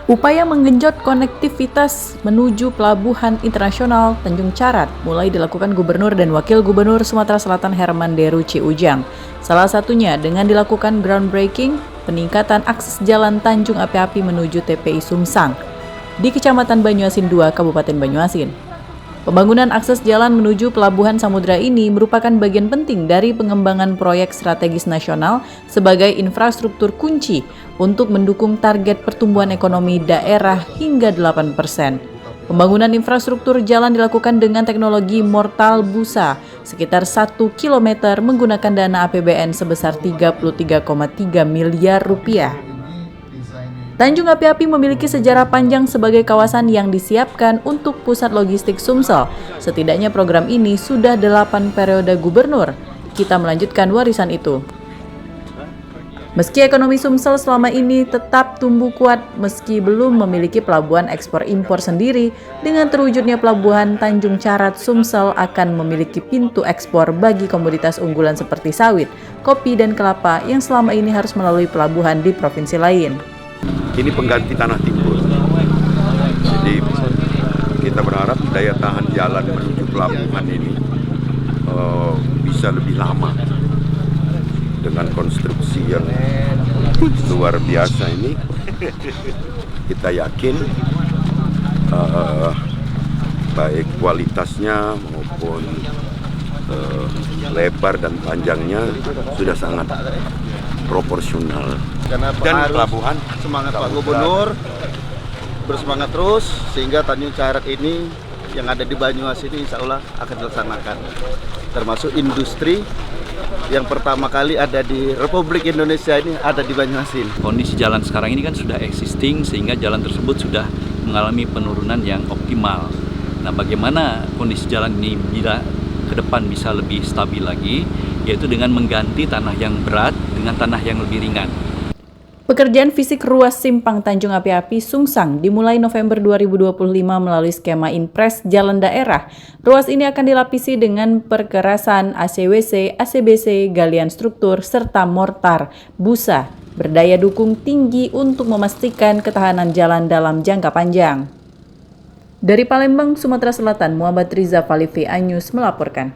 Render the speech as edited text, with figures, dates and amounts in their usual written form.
Upaya menggenjot konektivitas menuju Pelabuhan Internasional Tanjung Carat mulai dilakukan Gubernur dan Wakil Gubernur Sumatera Selatan Herman Deru C. Ujang. Salah satunya dengan dilakukan groundbreaking peningkatan akses jalan Tanjung Api-Api menuju TPI Sumsang di Kecamatan Banyuasin II, Kabupaten Banyuasin. Pembangunan akses jalan menuju Pelabuhan Samudra ini merupakan bagian penting dari pengembangan proyek strategis nasional sebagai infrastruktur kunci untuk mendukung target pertumbuhan ekonomi daerah hingga 8%. Pembangunan infrastruktur jalan dilakukan dengan teknologi mortal busa sekitar 1 km menggunakan dana APBN sebesar 33,3 miliar rupiah. Tanjung Api-Api memiliki sejarah panjang sebagai kawasan yang disiapkan untuk pusat logistik Sumsel. Setidaknya program ini sudah 8 periode gubernur. Kita melanjutkan warisan itu. Meski ekonomi Sumsel selama ini tetap tumbuh kuat meski belum memiliki pelabuhan ekspor impor sendiri, dengan terwujudnya pelabuhan Tanjung Carat, Sumsel akan memiliki pintu ekspor bagi komoditas unggulan seperti sawit, kopi, dan kelapa yang selama ini harus melalui pelabuhan di provinsi lain. Ini pengganti tanah timbul. Jadi kita berharap daya tahan jalan menuju pelabuhan ini bisa lebih lama. Dengan konstruksi yang luar biasa ini, kita yakin baik kualitasnya maupun lebar dan panjangnya sudah sangat proporsional. Dan pelabuhan semangat Pak Gubernur bersemangat terus sehingga Tanjung Carat ini yang ada di Banyuasin ini insya Allah akan dilaksanakan, termasuk industri yang pertama kali ada di Republik Indonesia ini ada di Banyuasin. Kondisi jalan sekarang ini kan sudah existing sehingga jalan tersebut sudah mengalami penurunan yang optimal. Nah, bagaimana kondisi jalan ini bila ke depan bisa lebih stabil lagi, yaitu dengan mengganti tanah yang berat dengan tanah yang lebih ringan. Pekerjaan fisik ruas Simpang Tanjung Api-Api Sumsang dimulai November 2025 melalui skema Impres Jalan Daerah. Ruas ini akan dilapisi dengan perkerasan ACWC, ACBC, galian struktur, serta mortar, busa, berdaya dukung tinggi untuk memastikan ketahanan jalan dalam jangka panjang. Dari Palembang, Sumatera Selatan, Muhammad Riza Falifi Anyus melaporkan.